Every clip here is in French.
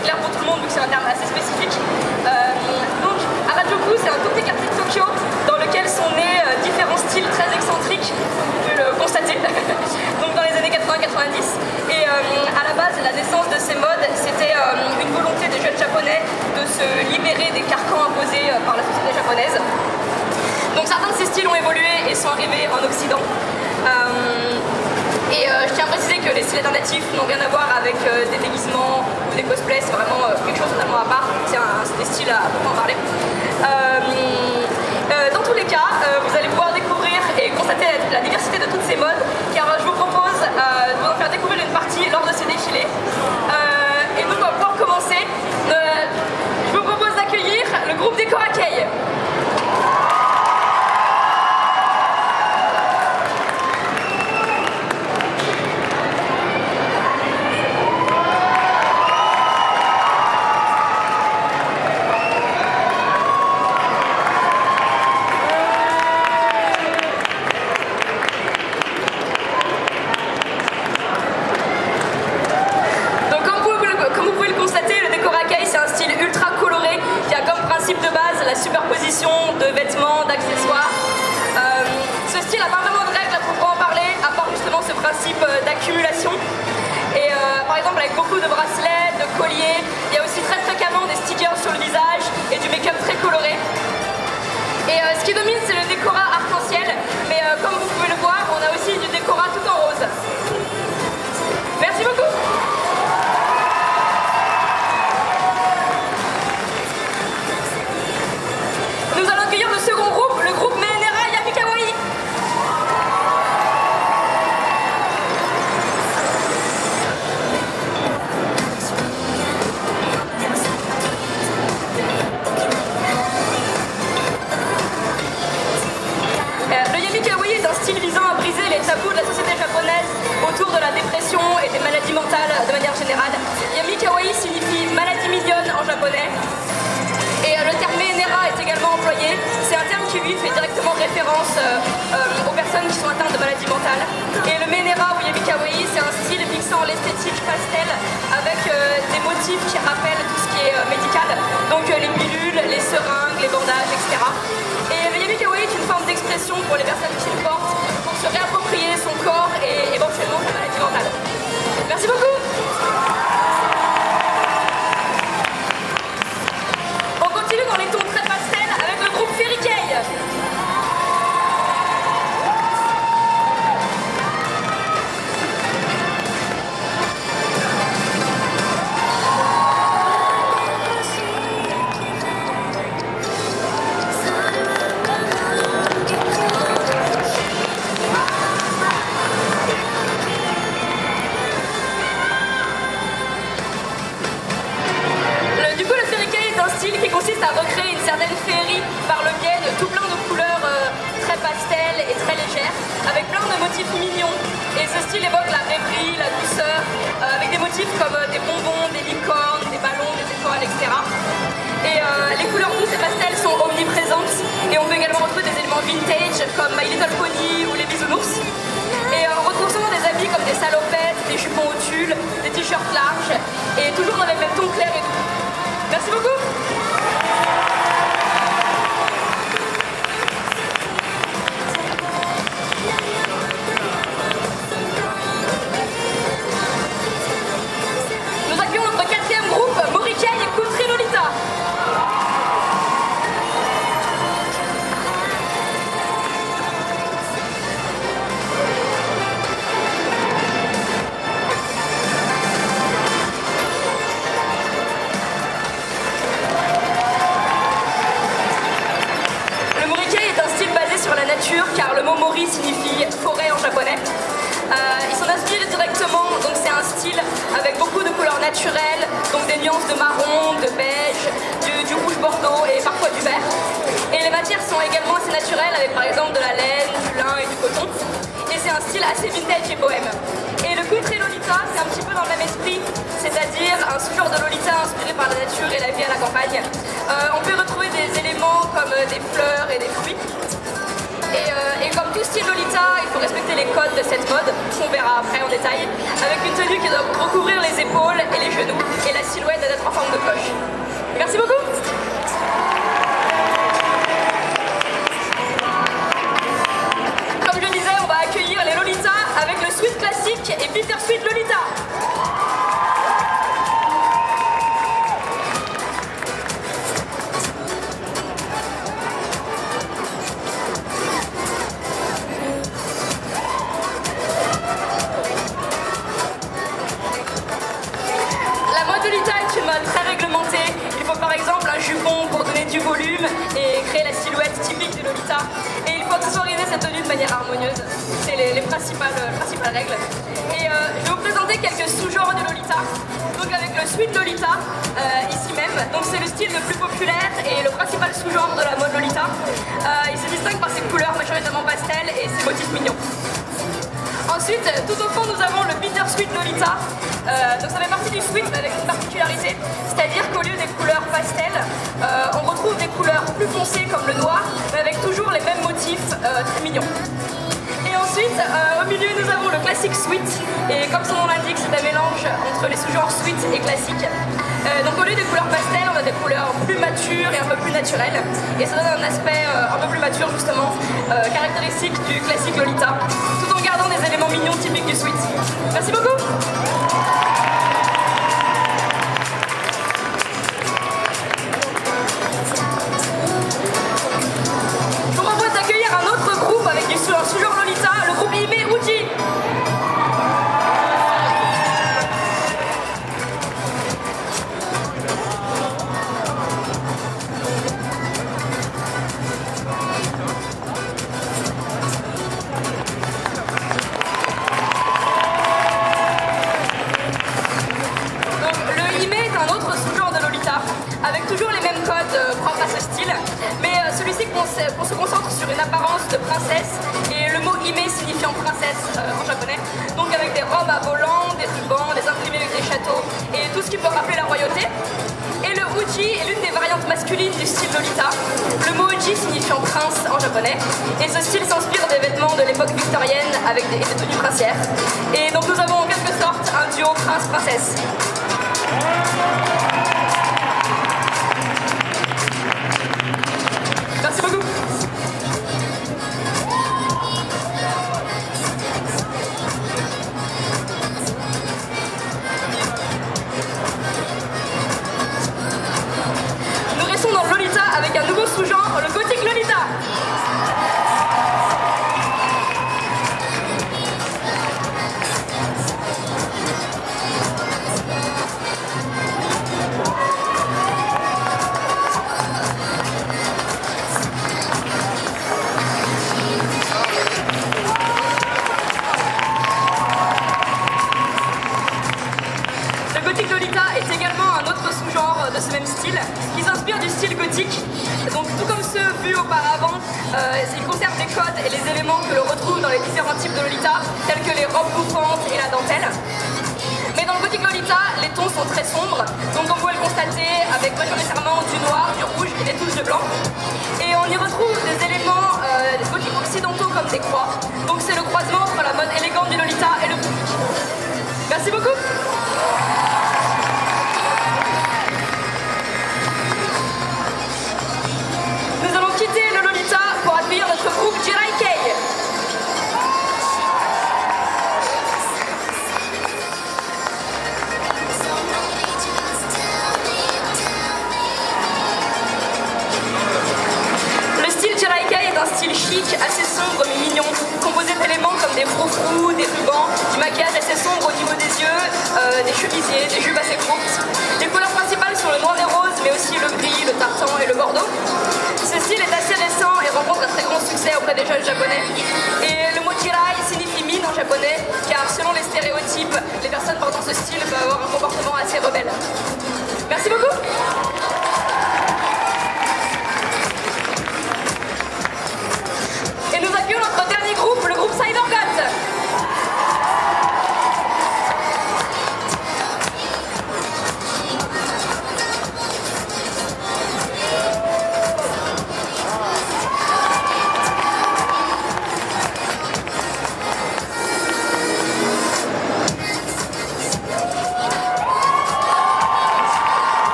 très clair pour tout le monde, vu que c'est un terme assez spécifique. Donc, Harajuku, c'est un tout petit quartier de Tokyo dans lequel sont nés différents styles très excentriques, vous pouvez le constater, donc dans les années 80-90. Et à la base, la naissance de ces modes, c'était une volonté des jeunes japonais de se libérer des carcans imposés par la société japonaise. Donc certains de ces styles ont évolué et sont arrivés en Occident. Je tiens à préciser que les styles alternatifs n'ont rien à voir avec des déguisements ou des cosplays, c'est vraiment quelque chose totalement à part, c'est des styles à en parler. Dans tous les cas, vous allez pouvoir découvrir et constater la diversité de toutes ces modes, car je vous propose de vous en faire découvrir une partie lors de ces défilés. Et donc pour commencer, je vous propose d'accueillir le groupe des Korakei. De vêtements, d'accessoires. Ce style n'a pas vraiment de règles à proprement parler, à part justement ce principe d'accumulation. Et par exemple avec beaucoup de bracelets, de colliers, il y a aussi très fréquemment des stickers sur le visage et du make-up très coloré. Et ce qui domine, c'est le décorat arc-en-ciel, mais comme vous pouvez le voir, on a aussi du décorat tout en rose. Merci beaucoup. Le second groupe, le groupe Menera Yami Kawaii. Le Yami Kawaii est un style visant à briser les tabous de la société japonaise autour de la dépression et des maladies mentales de manière générale. Yami Kawaii signifie maladie mignonne en japonais. Et le terme Menera est également employé. C'est un terme qui lui fait directement référence aux personnes qui sont atteintes de maladies mentales. Et le Menera ou Yami Kawaii, c'est un style mixant l'esthétique pastel avec des motifs qui rappellent tout ce qui est médical. Donc les pilules, les seringues, les bandages, etc. Et le Yami Kawaii est une forme d'expression pour les personnes qui le portent pour se réapproprier son corps et éventuellement sa maladie mentale. Merci beaucoup. Dans les tons très pastels avec le groupe Fairy-Kei. Consiste à recréer une certaine féerie par le biais de tout plein de couleurs très pastel et très légères, avec plein de motifs mignons. Et ce style évoque la rêverie, la douceur, avec des motifs comme des bonbons, des licornes, des ballons, des étoiles, etc. Et les couleurs douces et pastels sont omniprésentes, et on peut également retrouver des éléments vintage comme My Little Pony ou les bisounours. Et on retrouve souvent des habits comme des salopettes, des jupons au tulle, des t-shirts larges, et toujours dans les mêmes tons clairs et doux. Merci beaucoup. Nous accueillons notre quatrième groupe, Morikei et Country Lolita. Car le mot mori signifie forêt en japonais. Ils sont inspirés directement, donc c'est un style avec beaucoup de couleurs naturelles, donc des nuances de marron, de beige, du rouge bordeaux et parfois du vert. Et les matières sont également assez naturelles avec par exemple de la laine, du lin et du coton. Et c'est un style assez vintage et bohème. Et le country Lolita, c'est un petit peu dans le même esprit, c'est-à-dire un sous-genre de Lolita inspiré par la nature et la vie à la campagne. On peut retrouver des éléments comme des fleurs et des fruits. Et comme tout style Lolita, il faut respecter les codes de cette mode, qu'on verra après en détail, avec une tenue qui doit recouvrir les épaules et les genoux, et la silhouette doit être en forme de cloche. Merci beaucoup. Comme je disais, on va accueillir les Lolita avec le suite classique et Bittersweet Lolita. Très réglementé. Il faut par exemple un jupon pour donner du volume et créer la silhouette typique de Lolita. Et il faut accessoiriser cette tenue de manière harmonieuse. C'est les principales règles. Et je vais vous présenter quelques sous-genres de Lolita. Donc avec le Sweet Lolita, ici même. Donc c'est le style le plus populaire et le principal sous-genre de la mode Lolita. Il se distingue par ses couleurs majoritairement pastel et ses motifs mignons. Ensuite, tout au fond, nous avons le Bittersweet Lolita. Donc ça fait partie du sweet avec une particularité, c'est-à-dire qu'au lieu des couleurs pastel, on retrouve des couleurs plus foncées comme le noir, mais avec toujours les mêmes motifs très mignons. Et ensuite, au milieu, nous avons le classique sweet, et comme son nom l'indique, c'est un mélange entre les sous-genres sweet et classique. Donc au lieu des couleurs pastel, on a des couleurs plus matures et un peu plus naturelles, et ça donne un aspect un peu plus mature justement, caractéristique du classique Lolita, tout en gardant des éléments mignons typiques du sweet. Merci beaucoup. Un sous-genre Lolita, le groupe Hime Uji. Donc, le Hime est un autre sous-genre de Lolita, avec toujours les mêmes codes propres à ce style, mais celui-ci qu'on se concentre sur une apparence de princesse, et le mot Hime signifiant princesse en japonais, donc avec des robes à volants, des rubans, des imprimés avec des châteaux, et tout ce qui peut rappeler la royauté. Et le Uji est l'une des variantes masculines du style Lolita, le mot Uji signifiant prince en japonais, et ce style s'inspire des vêtements de l'époque victorienne avec des tenues princières. Et donc nous avons en quelque sorte un duo prince-princesse. Merci beaucoup. Nous restons dans le Lolita avec un nouveau sous-genre, le gothique Lolita. Lolita est également un autre sous-genre de ce même style qui s'inspire du style gothique. Donc tout comme ceux vus auparavant, il conserve des codes et les éléments que l'on retrouve dans les différents types de Lolita, tels que les robes bouffantes et la dentelle. Mais dans le gothique Lolita, les tons sont très sombres, donc on peut le constater avec majoritairement du noir, du rouge et des touches de blanc. Et on y retrouve des éléments gothiques occidentaux comme des croix. Donc c'est le croisement entre la mode élégante du Lolita et le gothique. Merci beaucoup. Nous allons quitter le Lolita pour accueillir notre groupe Jirai Kei. Le style Jirai Kei est un style chic, assez sombre mais mignon, composé d'éléments comme des froufrous, des rubans, du maquillage assez sombre au niveau des yeux, des chemisiers, des jupes assez courtes. Les couleurs principales sont le noir et rose, mais aussi le gris, le tartan et le bordeaux. Ce style est assez récent et rencontre un très grand succès auprès des jeunes japonais. Et le mot Jirai signifie mine en japonais, car selon les stéréotypes, les personnes portant ce style peuvent avoir un comportement assez rebelle. Merci beaucoup. Et nous accueillons notre dernier groupe, le groupe Cybergot.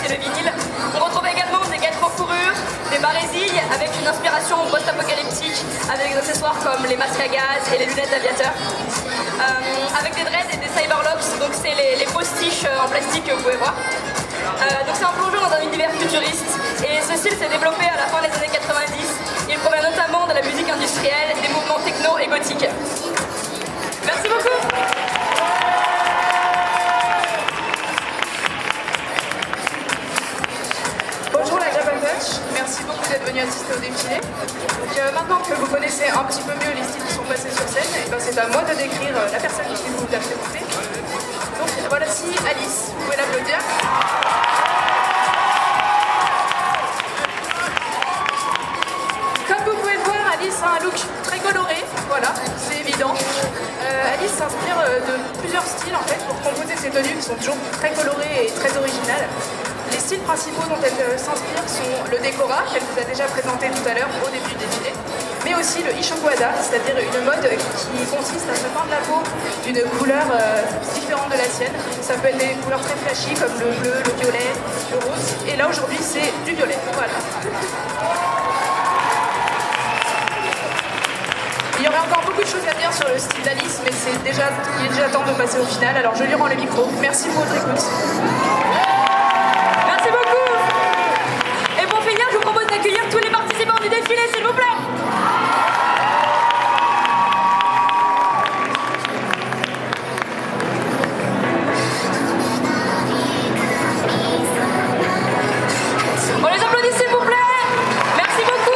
et le vinyle. On retrouve également des guêtres en fourrure, des barésilles avec une inspiration post-apocalyptique, avec des accessoires comme les masques à gaz et les lunettes d'aviateur. Avec des dreads et des cyberlocks, donc c'est les postiches en plastique que vous pouvez voir. Donc c'est un plongeon dans un univers futuriste et ce style s'est développé à la fin des années 90. Il provient notamment de la musique industrielle, des mouvements techno et gothiques. Merci beaucoup. Bonjour la Japan Touch, merci beaucoup d'être venu assister au défilé. Donc, maintenant que vous connaissez un petit peu mieux les styles qui sont passés sur scène, et ben c'est à moi de décrire la personne qui vous l'a présentée. Donc voici Alice, vous pouvez l'applaudir. Comme vous pouvez le voir, Alice a un look très coloré, voilà, c'est évident. Alice s'inspire de plusieurs styles en fait pour composer ses tenues qui sont toujours très colorées et très originales. Les styles principaux dont elle s'inspire sont le décora, qu'elle vous a déjà présenté tout à l'heure au début du défilé, mais aussi le ishokwada, c'est-à-dire une mode qui consiste à se peindre la peau d'une couleur différente de la sienne. Ça peut être des couleurs très flashy comme le bleu, le violet, le rose, et là aujourd'hui c'est du violet, voilà. Il y aurait encore beaucoup de choses à dire sur le style d'Alice, mais il est déjà temps de passer au final, alors je lui rends le micro. Merci pour votre écoute. Merci beaucoup. Et pour finir, je vous propose d'accueillir tous les participants du défilé, s'il vous plaît. On les applaudit, s'il vous plaît. Merci beaucoup.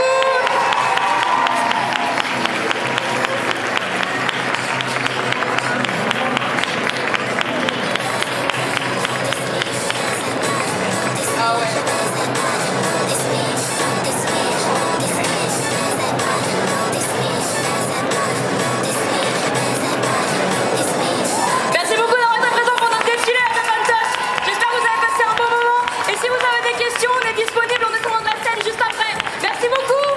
Merci beaucoup d'avoir été présent pour notre défilé à Japan Touch. J'espère que vous avez passé un bon moment. Et si vous avez des questions, on est disponible en descendant de la scène juste après. Merci beaucoup.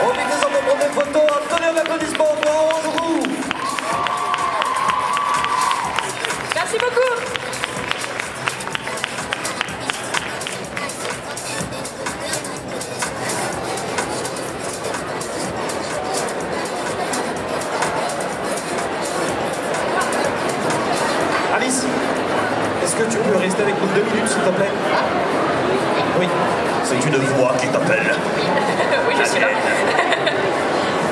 On est désormais pour des photos. Obtenez un applaudissement pour Orange Roux. Merci beaucoup. Alice, est-ce que tu peux rester avec nous 2 minutes, s'il te plaît? Oui, c'est une voix qui t'appelle. Oui, je suis là.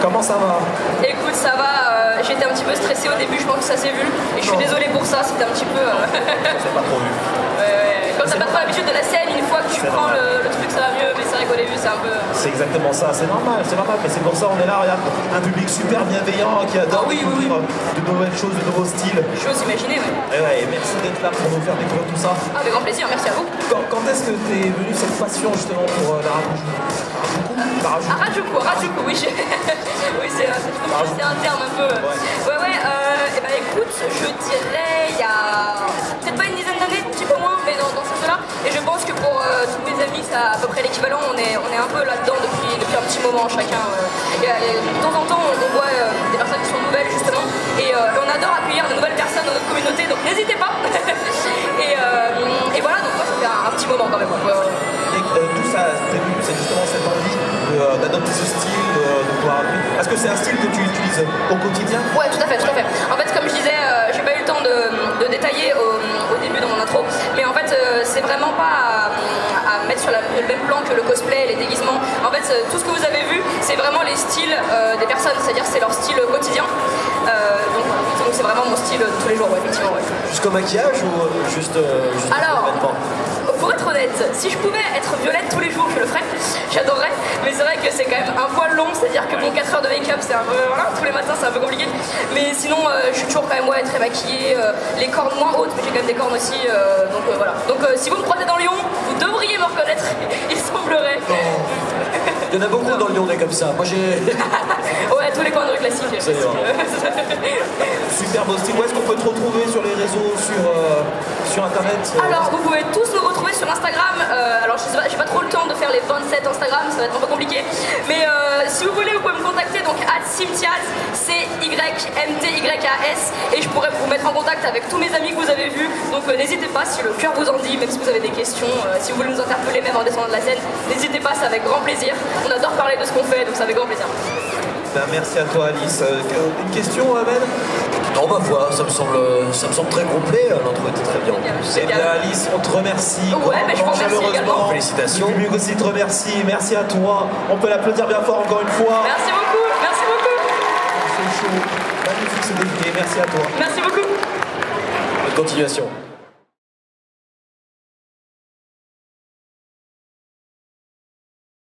Comment ça va? Écoute, ça va. J'étais un petit peu stressée au début, je pense que ça s'est vu. Et je suis désolée pour ça, c'était un petit peu. C'est pas trop vu. Quand t'as pas trop l'habitude de la scène, une fois que tu C'est prends normal. le truc, ça va mieux. Mais c'est vrai qu'au début, c'est un peu. C'est exactement ça, c'est normal, mais c'est pour ça on est là, regarde, un public super bienveillant qui adore Ah oui, oui, découvrir de nouvelles choses, de nouveaux styles. J'ose imaginer, ouais. Et ouais, et merci d'être là pour nous faire découvrir tout ça. Ah, avec grand plaisir, merci à vous. Quand est-ce que t'es venu cette passion justement pour la Harajuku, oui, oui c'est un terme un peu. Ouais, et ben écoute, je dirais il y a peut-être pas une dizaine d'années, un petit peu moins, mais dans ce sens-là. Et je pense que pour tous mes amis, c'est à peu près l'équivalent. On est un peu là-dedans depuis un petit moment chacun. Et de temps en temps, on voit des personnes qui sont nouvelles justement, et on adore accueillir de nouvelles personnes dans notre communauté, donc n'hésitez pas. et voilà, donc moi ça fait un petit moment quand même. Et d'où ça t'est venu, c'est justement cette envie d'adopter ce style, de pouvoir. Est-ce que c'est un style que tu utilises au quotidien? Ouais, tout à fait. En fait, comme je disais, j'ai pas eu le temps de détailler au début dans mon intro, mais en fait, c'est vraiment pas à mettre sur le même plan que le cosplay et les déguisements. En fait, tout ce que vous avez vu, c'est vraiment les styles des personnes, c'est-à-dire c'est leur style quotidien. Donc c'est vraiment mon style de tous les jours, ouais, effectivement. Ouais. Jusqu'au maquillage ou juste Alors, vêtements? pour être honnête, si je pouvais être violette tous les jours, je le ferais, j'adorerais, mais c'est vrai que c'est quand même un poil long, c'est-à-dire que bon, 4 heures de make-up, c'est un peu, voilà, tous les matins c'est un peu compliqué, mais sinon je suis toujours quand même très maquillée, les cornes moins hautes, mais j'ai quand même des cornes aussi, donc voilà. Donc si vous me croisez dans Lyon, vous devriez me reconnaître, il semblerait. Il y en a beaucoup dans Lyon, des comme ça. Moi j'ai. Ouais, tous les coins de rue classiques. Super beau style. Où est-ce qu'on peut te retrouver sur les réseaux, sur internet? Alors, vous pouvez tous nous retrouver sur Instagram. Alors, je sais pas, j'ai pas trop le temps de faire les 27 Instagram, ça va être un peu compliqué. Mais si vous voulez, vous pouvez me contacter donc @Cymtias, CYMTYAS, et je pourrais vous mettre en contact avec tous mes amis que vous avez vus. Donc n'hésitez pas, si le cœur vous en dit, même si vous avez des questions, si vous voulez nous interpeller même en descendant de la scène, n'hésitez pas, c'est avec grand plaisir. On adore parler de ce qu'on fait, donc c'est avec grand plaisir. Ben, merci à toi Alice. Une question, Ben? Non, ma foi, ça me semble très complet. L'intro était très bien. Eh bien Alice, on te remercie. Ouais, mais je vous remercie Chaleureusement. également. Félicitations. Le public aussi te remercie. Merci à toi. On peut l'applaudir bien fort encore une fois. Merci beaucoup, merci beaucoup. C'est chaud. Magnifique ce défilé. Merci à toi. Merci beaucoup. Bonne continuation.